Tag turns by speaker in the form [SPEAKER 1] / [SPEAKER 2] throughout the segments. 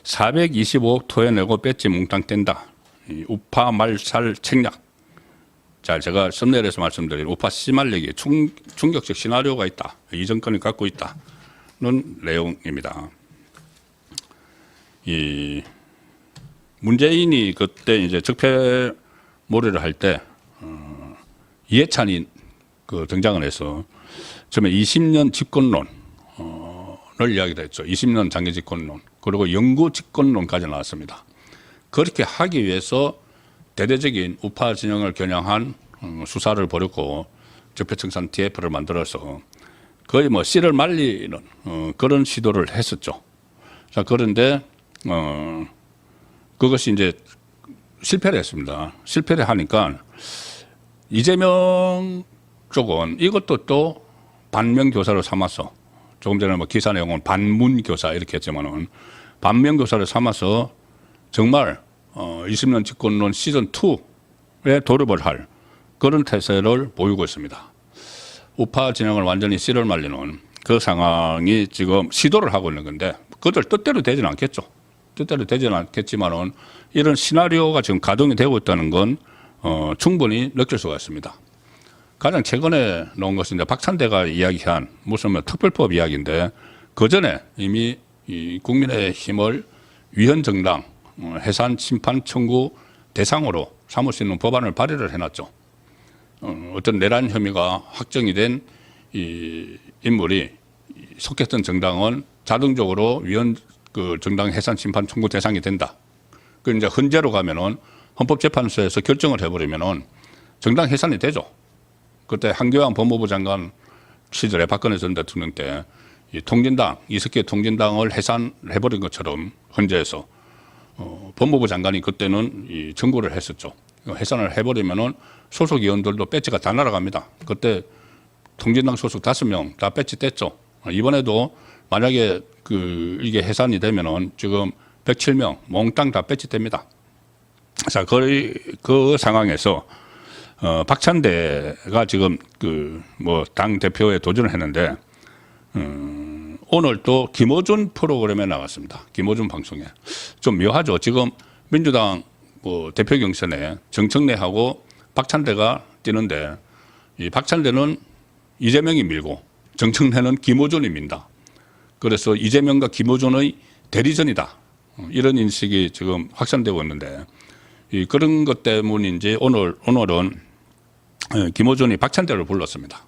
[SPEAKER 1] 425억 토해내고 배지 몽땅 뗀다. 이 우파 말살 책략. 자, 제가 썸네일에서 말씀드린 우파 씨말리기 충격적 시나리오가 있다. 이 정권이 갖고 있다는 내용입니다. 이 문재인이 그때 이제 적폐몰이를 할 때 이해찬이 그 등장을 해서 처음에 20년 집권론을 이야기를 했죠. 20년 장기 집권론 그리고 영구 집권론까지 나왔습니다. 그렇게 하기 위해서 대대적인 우파 진영을 겨냥한 수사를 벌였고 적폐청산 TF를 만들어서 거의 뭐 씨를 말리는 그런 시도를 했었죠. 자, 그런데 그것이 이제 실패를 했습니다. 실패를 하니까 이재명 쪽은 이것도 또 반면교사를 삼아서 조금 전에 뭐 기사 내용은 반문교사 이렇게 했지만은 반면교사를 삼아서 정말 20년 집권론 시즌2에 돌입을 할 그런 태세를 보이고 있습니다. 우파 진영을 완전히 씨를 말리는 그 상황이 지금 시도를 하고 있는 건데 그들 뜻대로 되지는 않겠죠. 뜻대로 되지는 않겠지만은 이런 시나리오가 지금 가동이 되고 있다는 건 충분히 느낄 수가 있습니다. 가장 최근에 나온 것은 이제 박찬대가 이야기한 무슨 뭐 특별법 이야기인데 그 전에 이미 이 국민의힘을 위헌정당 해산 심판 청구 대상으로 삼을 수 있는 법안을 발의를 해놨죠. 어떤 내란 혐의가 확정이 된 이 인물이 속했던 정당은 자동적으로 위헌 그 정당 해산 심판 청구 대상이 된다. 그 이제 헌재로 가면은 헌법재판소에서 결정을 해버리면은 정당 해산이 되죠. 그때 한교안 법무부 장관 시절에 박근혜 전 대통령 때 이 통진당 이석기 통진당을 해산해버린 것처럼 헌재에서 법무부 장관이 그때는 이 청구를 했었죠. 해산을 해버리면은 소속 의원들도 배지가 다 날아갑니다. 그때 통진당 소속 5명 다 배지 뗐죠. 이번에도 만약에 이게 해산이 되면은 지금 107명 몽땅 다 배지 뗍니다. 자, 그 상황에서 박찬대가 지금 뭐 당 대표에 도전을 했는데 오늘 또 김어준 프로그램에 나왔습니다. 김어준 방송에 좀 묘하죠. 지금 민주당 뭐 대표 경선에 정청래하고 박찬대가 뛰는데 이 박찬대는 이재명이 밀고 정청래는 김어준이 민다. 그래서 이재명과 김어준의 대리전이다. 이런 인식이 지금 확산되고 있는데 그런 것 때문인지 오늘은 김어준이 박찬대를 불렀습니다.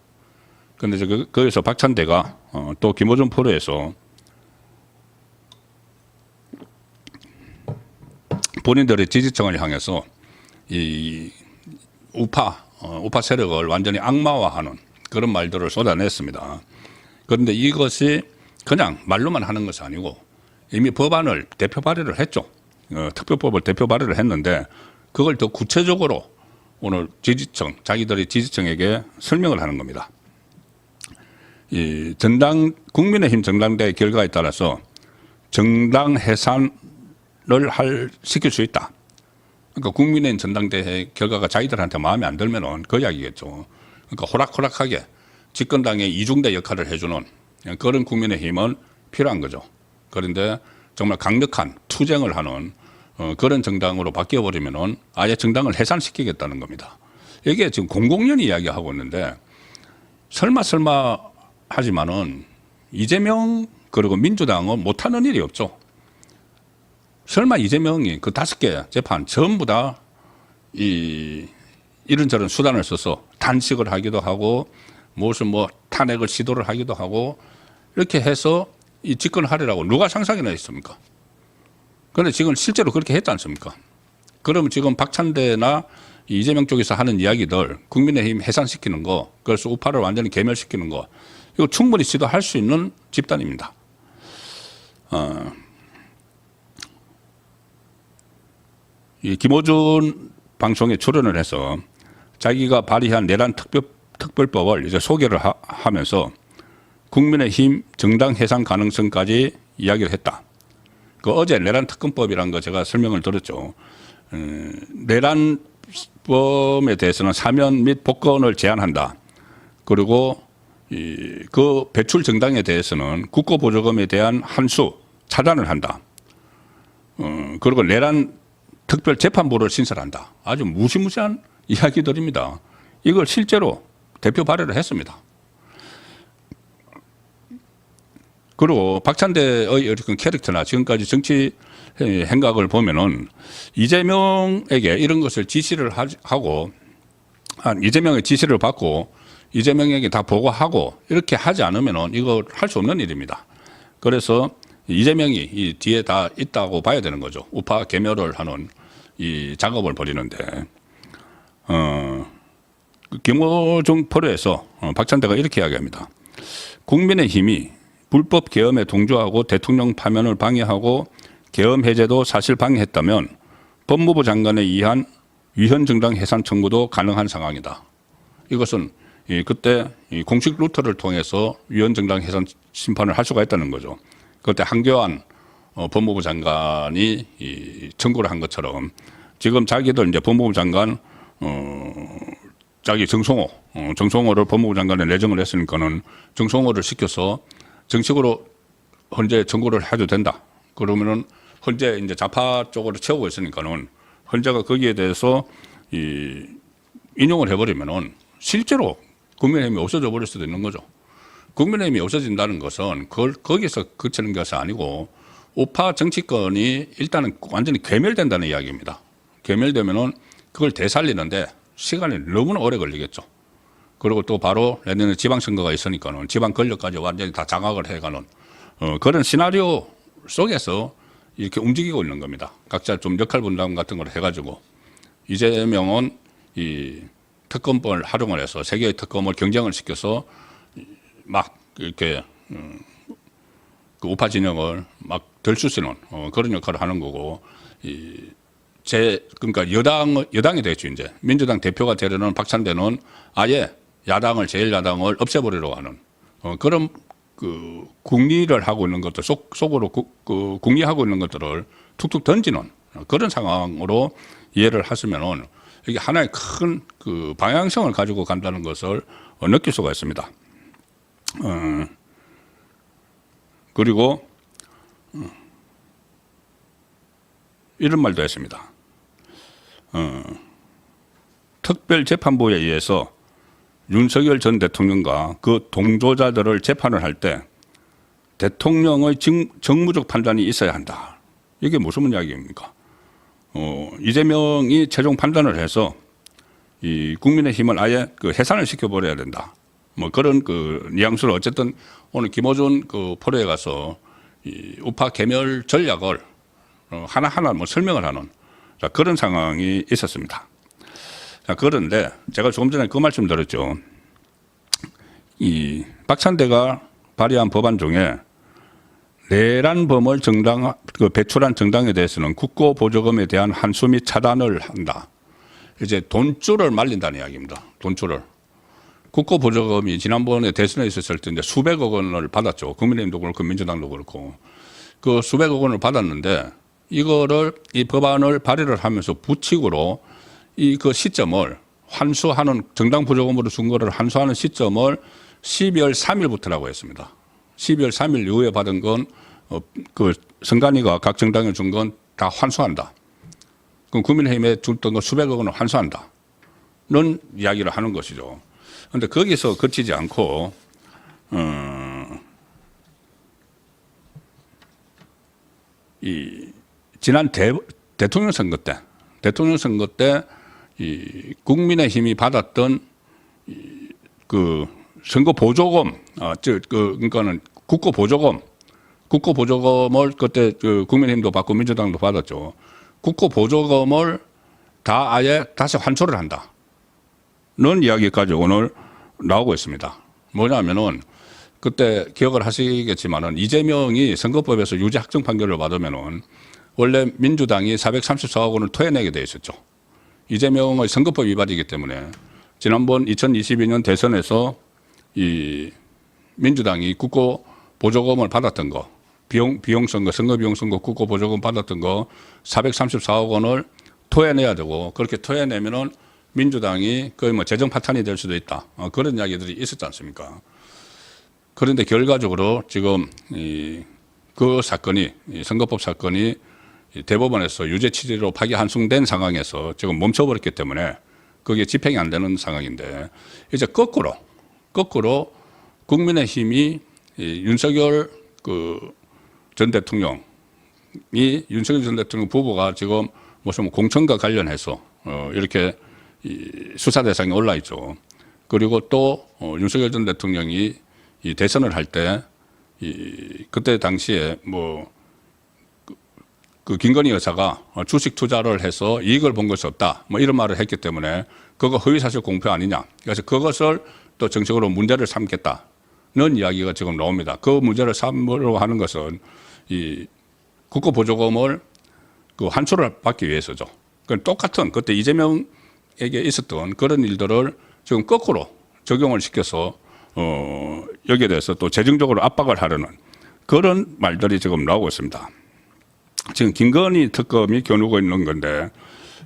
[SPEAKER 1] 그런데 거기서 박찬대가 또 김어준 프로에서 본인들의 지지층을 향해서 이 우파 세력을 완전히 악마화하는 그런 말들을 쏟아냈습니다. 그런데 이것이 그냥 말로만 하는 것이 아니고 이미 법안을 대표 발의를 했죠. 특별법을 대표 발의를 했는데 그걸 더 구체적으로 오늘 자기들의 지지층에게 설명을 하는 겁니다. 이 국민의힘 전당대 결과에 따라서 정당 해산을 시킬 수 있다. 그러니까 국민의힘 전당대 결과가 자기들한테 마음에 안 들면은 그 이야기겠죠. 그러니까 호락호락하게 집권당의 이중대 역할을 해주는 그런 국민의힘은 필요한 거죠. 그런데 정말 강력한 투쟁을 하는 그런 정당으로 바뀌어버리면은 아예 정당을 해산시키겠다는 겁니다. 이게 지금 공공연히 이야기하고 있는데 설마 하지만은 이재명 그리고 민주당은 못하는 일이 없죠. 설마 이재명이 그 5개 재판 전부 다 이런저런 수단을 써서 단식을 하기도 하고 무슨 뭐 탄핵을 시도를 하기도 하고 이렇게 해서 이 집권하리라고 누가 상상이나 했습니까? 그런데 지금 실제로 그렇게 했지 않습니까? 그러면 지금 박찬대나 이재명 쪽에서 하는 이야기들 국민의힘 해산시키는 거 그래서 우파를 완전히 괴멸시키는 거 이거 충분히 시도할 수 있는 집단입니다. 이 김어준 방송에 출연을 해서 자기가 발의한 내란 특별법을 이제 소개를 하면서 국민의힘 정당 해산 가능성까지 이야기를 했다. 어제 내란 특검법이라는 거 제가 설명을 들었죠. 내란범에 대해서는 사면 및 복권을 제한한다. 그리고 그 배출 정당에 대해서는 국고보조금에 대한 한수 차단을 한다. 그리고 내란 특별재판부를 신설한다. 아주 무시무시한 이야기들입니다. 이걸 실제로 대표 발의를 했습니다. 그리고 박찬대의 이런 캐릭터나 지금까지 정치 행각을 보면은 이재명에게 이런 것을 지시를 하고 이재명의 지시를 받고 이재명에게 다 보고하고 이렇게 하지 않으면은 이거 할 수 없는 일입니다. 그래서 이재명이 이 뒤에 다 있다고 봐야 되는 거죠. 우파 개멸을 하는 이 작업을 벌이는데, 김어중 포로에서 박찬대가 이렇게 이야기합니다. 국민의힘이 불법 계엄에 동조하고 대통령 파면을 방해하고 계엄 해제도 사실 방해했다면 법무부 장관에 의한 위헌 정당 해산 청구도 가능한 상황이다. 이것은 그때 공식 루트를 통해서 위헌 정당 해산 심판을 할 수가 있다는 거죠. 그때 한교안 법무부 장관이 청구를 한 것처럼 지금 자기들 이제 법무부 장관 자기 정성호를 법무부 장관에 내정을 했으니까는 정성호를 시켜서 정식으로 헌재 청구를 해도 된다. 그러면은 헌재 이제 좌파 쪽으로 채우고 있으니까는 헌재가 거기에 대해서 인용을 해버리면은 실제로 국민의힘이 없어져 버릴 수도 있는 거죠. 국민의힘이 없어진다는 것은 거기서 그치는 것이 아니고 우파 정치권이 일단은 완전히 괴멸된다는 이야기입니다. 괴멸되면은 그걸 되살리는데 시간이 너무나 오래 걸리겠죠. 그리고 또 바로 내년에 지방선거가 있으니까는 지방 권력까지 완전히 다 장악을 해가는 그런 시나리오 속에서 이렇게 움직이고 있는 겁니다. 각자 좀 역할 분담 같은 걸 해가지고 이재명은 이 특검법을 활용을 해서 세계의 특검을 경쟁을 시켜서 막 이렇게 그 우파 진영을 막 들쑤시는 그런 역할을 하는 거고 그러니까 여당이 되겠죠. 이제 민주당 대표가 되려는 박찬대는 아예 야당을 제1야당을 없애버리려고 하는 그런 그 궁리를 하고 있는 것들 속으로 궁리하고 있는 것들을 툭툭 던지는 그런 상황으로 이해를 하시면은 이게 하나의 큰 그 방향성을 가지고 간다는 것을 느낄 수가 있습니다. 그리고 이런 말도 했습니다. 특별재판부에 의해서 윤석열 전 대통령과 그 동조자들을 재판을 할 때 대통령의 정무적 판단이 있어야 한다. 이게 무슨 이야기입니까? 이재명이 최종 판단을 해서 이 국민의힘을 아예 그 해산을 시켜버려야 된다. 뭐 그런 그 뉘앙스를 어쨌든 오늘 김어준 그 포로에 가서 이 우파 개멸 전략을 하나하나 뭐 설명을 하는 그런 상황이 있었습니다. 자, 그런데 제가 조금 전에 그 말씀 드렸죠. 이 박찬대가 발의한 법안 중에 내란범을 배출한 정당에 대해서는 국고보조금에 대한 환수 및 차단을 한다. 이제 돈줄을 말린다는 이야기입니다. 돈줄을. 국고보조금이 지난번에 대선에 있었을 때 이제 수백억 원을 받았죠. 국민의힘도 그렇고 민주당도 그렇고. 그 수백억 원을 받았는데 이거를 이 법안을 발의를 하면서 부칙으로 그 시점을 환수하는 정당 보조금으로 준 거를 환수하는 시점을 12월 3일부터라고 했습니다. 12월 3일 이후에 받은 건 그 선관위가 각 정당에 준 건 다 환수한다. 그럼 국민의힘에 줬던 거 수백억 원을 환수한다. 는 이야기를 하는 것이죠. 그런데 거기서 그치지 않고 이 지난 대통령 선거 때 이 국민의힘이 받았던 그 선거 보조금, 그러니까는 국고보조금을 그때 그 국민의힘도 받고 민주당도 받았죠. 국고보조금을 다 아예 다시 환수를 한다. 는 이야기까지 오늘 나오고 있습니다. 뭐냐면은 그때 기억을 하시겠지만은 이재명이 선거법에서 유죄 확정 판결을 받으면은 원래 민주당이 434억 원을 토해내게 돼 있었죠. 이재명의 선거법 위반이기 때문에 지난번 2022년 대선에서 이 민주당이 국고 보조금을 받았던 거, 비용 선거, 선거 비용 선거 국고 보조금 받았던 거 434억 원을 토해내야 되고 그렇게 토해내면은 민주당이 거의 뭐 재정 파탄이 될 수도 있다. 그런 이야기들이 있었지 않습니까? 그런데 결과적으로 지금 그 사건이, 이 선거법 사건이 이 대법원에서 유죄 취지로 파기 환송된 상황에서 지금 멈춰버렸기 때문에 그게 집행이 안 되는 상황인데 이제 거꾸로 국민의힘이 이 윤석열 전 대통령이 윤석열 전 대통령 부부가 지금 무슨 공천과 관련해서 이렇게 수사 대상에 올라 있죠. 그리고 또 윤석열 전 대통령이 이 대선을 할 때 그때 당시에 그 김건희 여사가 주식 투자를 해서 이익을 본 것이 없다. 이런 말을 했기 때문에 그거 허위사실 공표 아니냐. 그래서 그것을 또 정식으로 문제를 삼겠다는 이야기가 지금 나옵니다. 그 문제를 삼으려고 하는 것은 이 국고보조금을 그 환수를 받기 위해서죠. 똑같은 그때 이재명에게 있었던 그런 일들을 지금 거꾸로 적용을 시켜서 여기에 대해서 또 재정적으로 압박을 하려는 그런 말들이 지금 나오고 있습니다. 지금 김건희 특검이 겨누고 있는 건데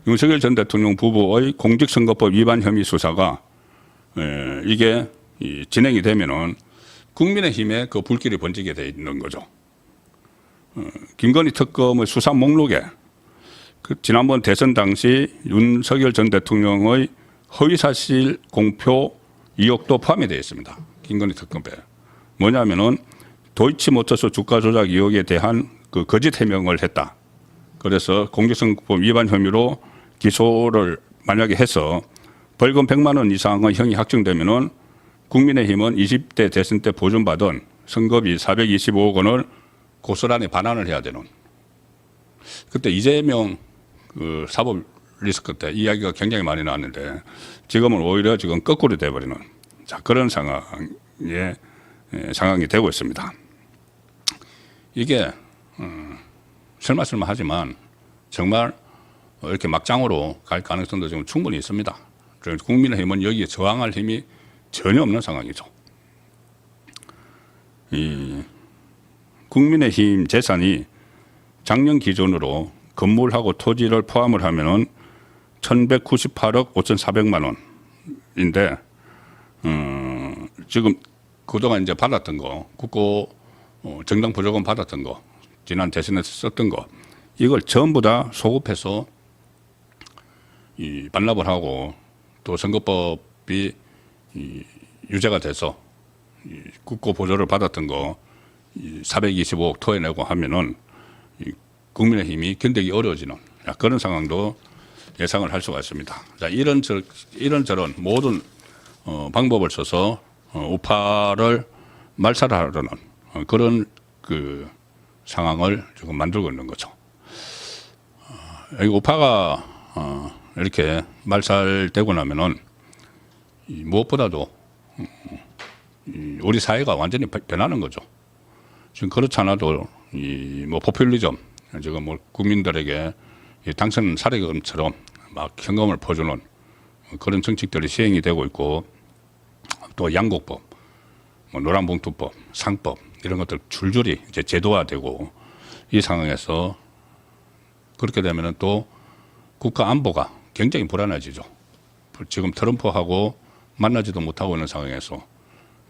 [SPEAKER 1] 윤석열 전 대통령 부부의 공직선거법 위반 혐의 수사가 이게 진행이 되면은 국민의힘에 그 불길이 번지게 돼 있는 거죠. 김건희 특검의 수사 목록에 지난번 대선 당시 윤석열 전 대통령의 허위사실 공표 의혹도 포함이 되어 있습니다. 김건희 특검에 뭐냐면은 도이치모터스 주가 조작 의혹에 대한 그 거짓 해명을 했다. 그래서 공직선거법 위반 혐의로 기소를 만약에 해서 벌금 100만 원 이상의 형이 확정되면은 국민의힘은 20대 대선 때 보존받은 선거비 425억 원을 고스란히 반환을 해야 되는. 그때 이재명 그 사법 리스크 때 이야기가 굉장히 많이 나왔는데 지금은 오히려 지금 거꾸로 돼버리는 그런 상황이 되고 있습니다. 이게 설마설마하지만 정말 이렇게 막장으로 갈 가능성도 지금 충분히 있습니다. 그래서 국민의힘은 여기에 저항할 힘이 전혀 없는 상황이죠. 이 국민의힘 재산이 작년 기준으로 건물하고 토지를 포함을 하면은 1,198억 5,400만 원인데 지금 그동안 이제 받았던 거 국고 정당 보조금 받았던 거 지난 대선에서 썼던 거 이걸 전부 다 소급해서 반납을 하고 또 선거법이 유죄가 돼서 국고 보조를 받았던 거 425억 토해내고 하면은 국민의힘이 견디기 어려워지는 그런 상황도 예상을 할 수가 있습니다. 자, 이런저런 모든 방법을 써서 우파를 말살하려는 그런 그 상황을 지금 만들고 있는 거죠. 우파가 이렇게 말살되고 나면은 무엇보다도 우리 사회가 완전히 변하는 거죠. 지금 그렇지 않아도 포퓰리즘 지금 국민들에게 당선 사례금처럼 막 현금을 퍼주는 그런 정책들이 시행이 되고 있고 또 양곡법, 노란봉투법, 상법 이런 것들 줄줄이 이제 제도화되고 이 상황에서 그렇게 되면은 또 국가 안보가 굉장히 불안해지죠. 지금 트럼프하고 만나지도 못하고 있는 상황에서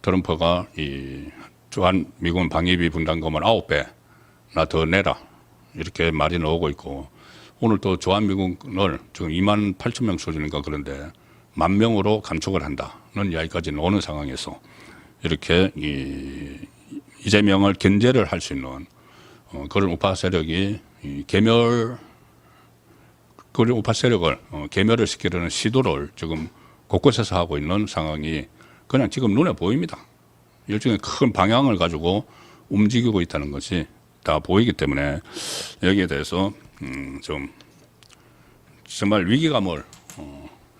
[SPEAKER 1] 트럼프가 이 주한 미군 방위비 분담금을 9배나 더 내라 이렇게 말이 나오고 있고 오늘 또 주한 미군을 지금 2만 8천 명 수준인가 그런데 10,000명으로 감축을 한다는 이야기까지 나오는 상황에서 이렇게 이재명을 견제를 할 수 있는 그런 우파 세력이 그런 우파 세력을 괴멸을 시키려는 시도를 지금 곳곳에서 하고 있는 상황이 그냥 지금 눈에 보입니다. 일종의 큰 방향을 가지고 움직이고 있다는 것이 다 보이기 때문에 여기에 대해서 좀 정말 위기감을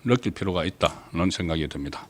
[SPEAKER 1] 느낄 필요가 있다는 생각이 듭니다.